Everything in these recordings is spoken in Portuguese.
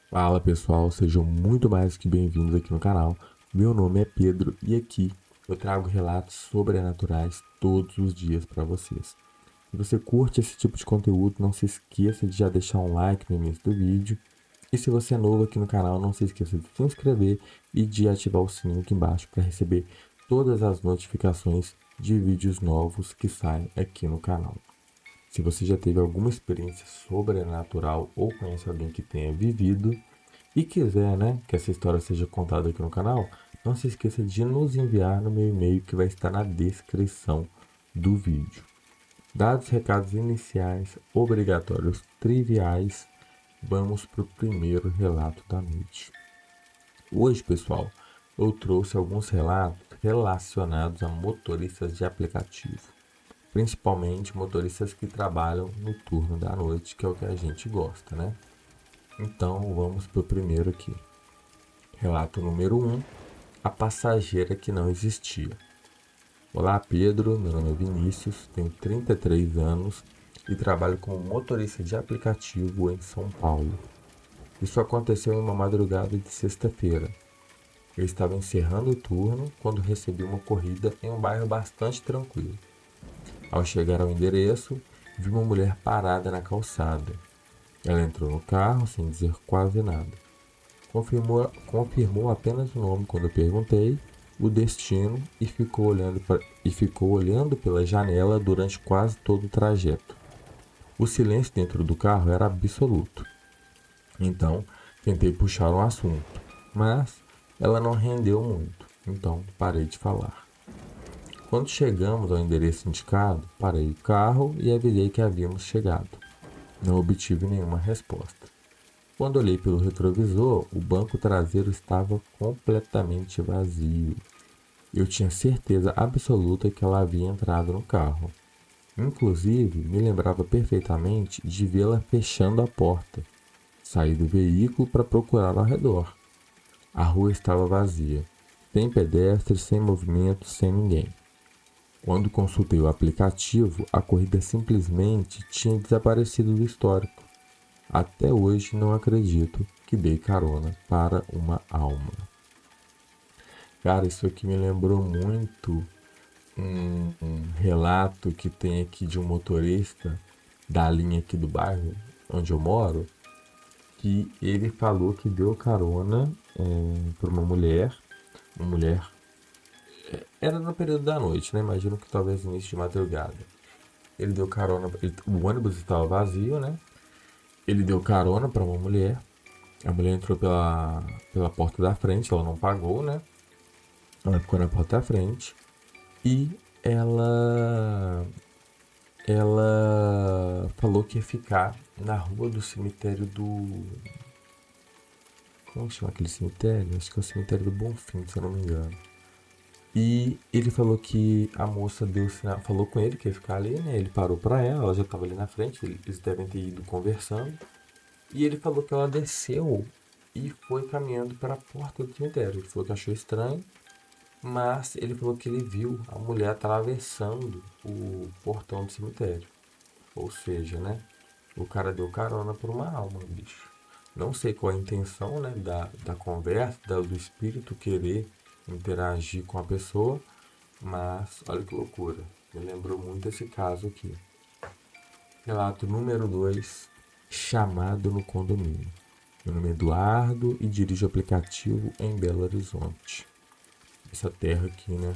Fala pessoal, sejam muito mais que bem-vindos aqui no canal. Meu nome é Pedro e aqui eu trago relatos sobrenaturais todos os dias para vocês. Se você curte esse tipo de conteúdo, não se esqueça de já deixar um like no início do vídeo. E se você é novo aqui no canal, não se esqueça de se inscrever e de ativar o sininho aqui embaixo para receber todas as notificações de vídeos novos que saem aqui no canal. Se você já teve alguma experiência sobrenatural ou conhece alguém que tenha vivido e quiser, né, que essa história seja contada aqui no canal, não se esqueça de nos enviar no meu e-mail que vai estar na descrição do vídeo. Dados os recados iniciais, obrigatórios, triviais, vamos para o primeiro relato da noite. Hoje, pessoal, eu trouxe alguns relatos relacionados a motoristas de aplicativo, principalmente motoristas que trabalham no turno da noite, que é o que a gente gosta, né? Então vamos para o primeiro aqui. Relato número 1: a passageira que não existia. Olá Pedro, meu nome é Vinícius, tenho 33 anos e trabalho como motorista de aplicativo em São Paulo. Isso aconteceu em uma madrugada de sexta-feira. Eu estava encerrando o turno quando recebi uma corrida em um bairro bastante tranquilo. Ao chegar ao endereço, vi uma mulher parada na calçada. Ela entrou no carro sem dizer quase nada. Confirmou apenas o nome quando eu perguntei, o destino e ficou olhando pela janela durante quase todo o trajeto. O silêncio dentro do carro era absoluto. Então, tentei puxar um assunto, mas ela não rendeu muito. Então, parei de falar. Quando chegamos ao endereço indicado, parei o carro e avisei que havíamos chegado. Não obtive nenhuma resposta. Quando olhei pelo retrovisor, o banco traseiro estava completamente vazio. Eu tinha certeza absoluta que ela havia entrado no carro. Inclusive, me lembrava perfeitamente de vê-la fechando a porta. Saí do veículo para procurar ao redor. A rua estava vazia, sem pedestres, sem movimento, sem ninguém. Quando consultei o aplicativo, a corrida simplesmente tinha desaparecido do histórico. Até hoje não acredito que dei carona para uma alma. Cara, isso aqui me lembrou muito um relato que tem aqui de um motorista da linha aqui do bairro onde eu moro, que ele falou que deu carona para uma mulher, era no período da noite, né? Imagino que talvez início de madrugada. Ele deu carona, o ônibus estava vazio, né? Ele deu carona para uma mulher. A mulher entrou pela porta da frente, ela não pagou, né? Ela ficou na porta da frente e ela falou que ia ficar na rua do cemitério do. Como chama aquele cemitério? Acho que é o cemitério do Bonfim, se eu não me engano. E ele falou que a moça deu sinal, falou com ele que ia ficar ali, né? Ele parou pra ela já tava ali na frente, eles devem ter ido conversando. E ele falou que ela desceu e foi caminhando para a porta do cemitério. Ele falou que achou estranho, mas ele falou que ele viu a mulher atravessando o portão do cemitério. Ou seja, né? O cara deu carona por uma alma, bicho. Não sei qual a intenção, né, da conversa, do espírito querer interagir com a pessoa, mas olha que loucura. Me lembrou muito esse caso aqui. Relato número 2: chamado no condomínio. Meu nome é Eduardo e dirijo o aplicativo em Belo Horizonte. Essa terra aqui, né?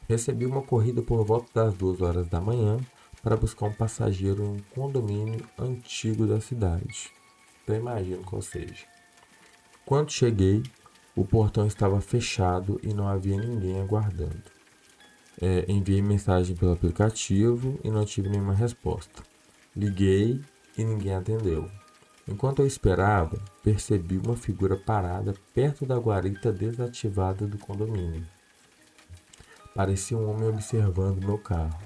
Recebi uma corrida por volta das 2 horas da manhã para buscar um passageiro em um condomínio antigo da cidade. Então imagino qual seja. Quando cheguei, o portão estava fechado e não havia ninguém aguardando. Enviei mensagem pelo aplicativo e não tive nenhuma resposta. Liguei e ninguém atendeu. Enquanto eu esperava, percebi uma figura parada perto da guarita desativada do condomínio. Parecia um homem observando meu carro.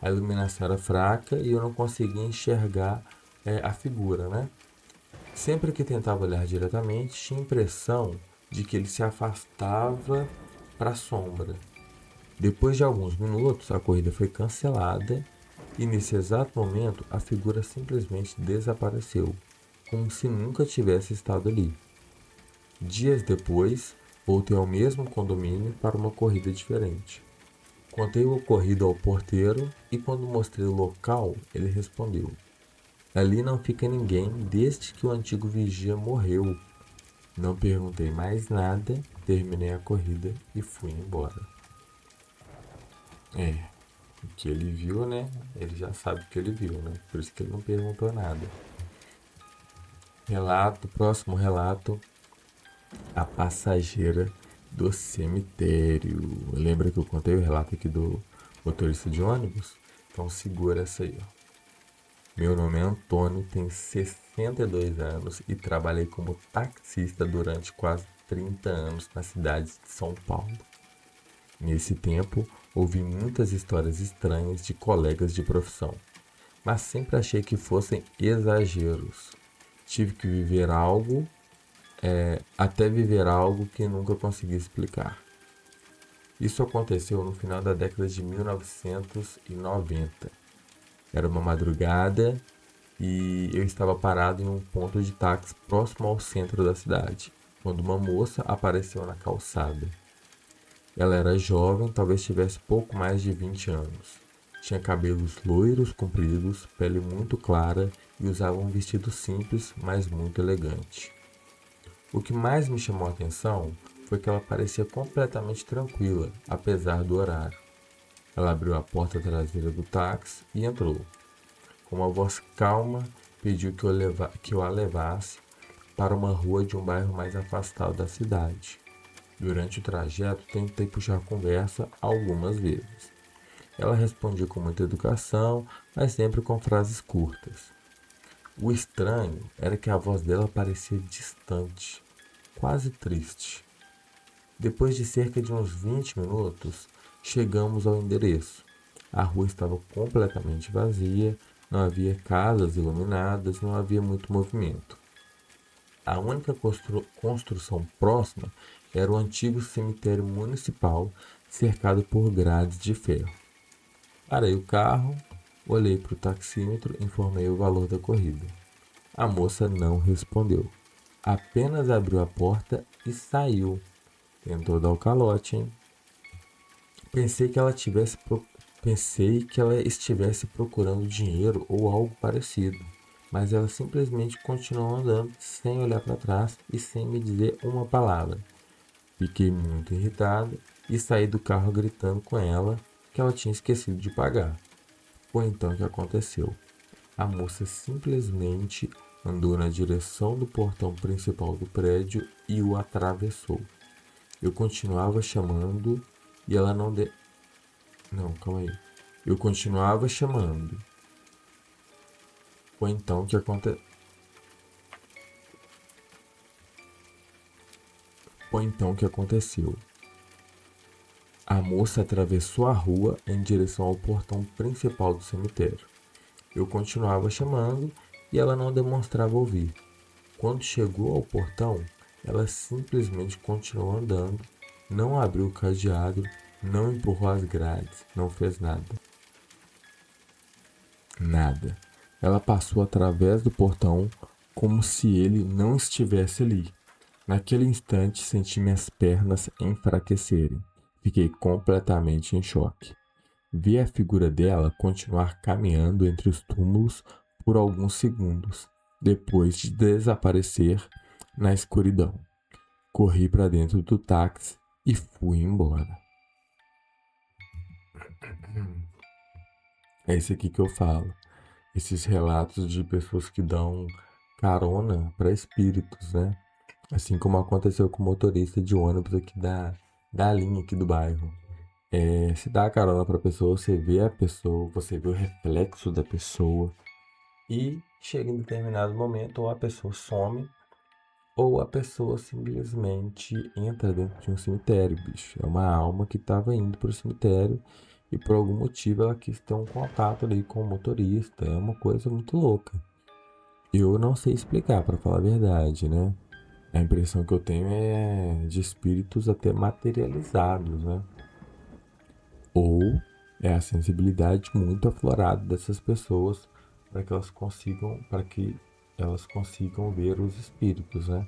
A iluminação era fraca e eu não conseguia enxergar a figura, né? Sempre que tentava olhar diretamente, tinha a impressão de que ele se afastava para a sombra. Depois de alguns minutos, a corrida foi cancelada e nesse exato momento a figura simplesmente desapareceu. como se nunca tivesse estado ali. Dias depois, voltei ao mesmo condomínio para uma corrida diferente. Contei o ocorrido ao porteiro e, quando mostrei o local, ele respondeu: ali não fica ninguém desde que o antigo vigia morreu. Não perguntei mais nada, terminei a corrida e fui embora. É, o que ele viu, né? Ele já sabe o que ele viu, né? Por isso que ele não perguntou nada. Próximo relato, a passageira do cemitério. Lembra que eu contei o relato aqui do motorista de ônibus? Então segura essa aí, ó. Meu nome é Antônio, tenho 62 anos e trabalhei como taxista durante quase 30 anos na cidade de São Paulo. Nesse tempo, ouvi muitas histórias estranhas de colegas de profissão, mas sempre achei que fossem exageros. Tive que viver algo, até viver algo que nunca consegui explicar. Isso aconteceu no final da década de 1990. Era uma madrugada e eu estava parado em um ponto de táxi próximo ao centro da cidade, quando uma moça apareceu na calçada. Ela era jovem, talvez tivesse pouco mais de 20 anos. Tinha cabelos loiros compridos, pele muito clara e usava um vestido simples, mas muito elegante. O que mais me chamou a atenção foi que ela parecia completamente tranquila, apesar do horário. Ela abriu a porta traseira do táxi e entrou. Com uma voz calma, pediu que eu a levasse para uma rua de um bairro mais afastado da cidade. Durante o trajeto, tentei puxar a conversa algumas vezes. Ela respondia com muita educação, mas sempre com frases curtas. O estranho era que a voz dela parecia distante, quase triste. Depois de cerca de uns 20 minutos, chegamos ao endereço. A rua estava completamente vazia, não havia casas iluminadas, não havia muito movimento. A única construção próxima era o antigo cemitério municipal, cercado por grades de ferro. Parei o carro, olhei para o taxímetro e informei o valor da corrida. A moça não respondeu. Apenas abriu a porta e saiu. Tentou dar o calote, hein? Pensei que ela tivesse Pensei que ela estivesse procurando dinheiro ou algo parecido, mas ela simplesmente continuou andando sem olhar para trás e sem me dizer uma palavra. Fiquei muito irritado e saí do carro gritando com ela que ela tinha esquecido de pagar. Foi então que aconteceu. A moça simplesmente andou na direção do portão principal do prédio e o atravessou. Eu continuava chamando e ela não de... Não, calma aí. Eu continuava chamando. Foi então que aconte... Foi então que aconteceu. A moça atravessou a rua em direção ao portão principal do cemitério. Eu continuava chamando e ela não demonstrava ouvir. Quando chegou ao portão, ela simplesmente continuou andando, não abriu o cadeado, não empurrou as grades, não fez nada. Nada. Ela passou através do portão como se ele não estivesse ali. Naquele instante, senti minhas pernas enfraquecerem. Fiquei completamente em choque. Vi a figura dela continuar caminhando entre os túmulos por alguns segundos, depois de desaparecer na escuridão. Corri para dentro do táxi e fui embora. É isso aqui que eu falo. Esses relatos de pessoas que dão carona para espíritos, né? Assim como aconteceu com o motorista de ônibus aqui da linha aqui do bairro. Se dá carona para a pessoa, você vê a pessoa, você vê o reflexo da pessoa e chega em determinado momento ou a pessoa some ou a pessoa simplesmente entra dentro de um cemitério, bicho. É uma alma que estava indo para o cemitério e por algum motivo ela quis ter um contato ali com o motorista. É uma coisa muito louca. Eu não sei explicar, para falar a verdade, né? A impressão que eu tenho é de espíritos até materializados, né? Ou é a sensibilidade muito aflorada dessas pessoas para que elas consigam, para que elas consigam ver os espíritos, né?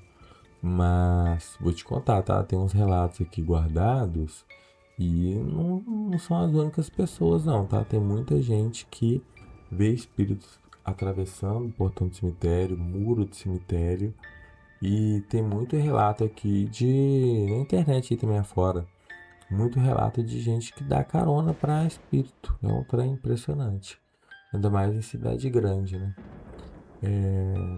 Mas vou te contar, tá? Tem uns relatos aqui guardados e não são as únicas pessoas, não, tá? Tem muita gente que vê espíritos atravessando o portão do cemitério, muro do cemitério, e tem muito relato aqui na internet e também afora, muito relato de gente que dá carona para espírito. É um trem impressionante. Ainda mais em cidade grande, né?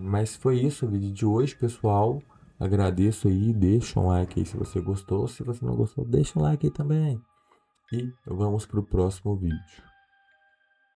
Mas foi isso o vídeo de hoje, pessoal. Agradeço aí, deixa um like aí se você gostou. Se você não gostou, deixa um like aí também. E vamos pro próximo vídeo.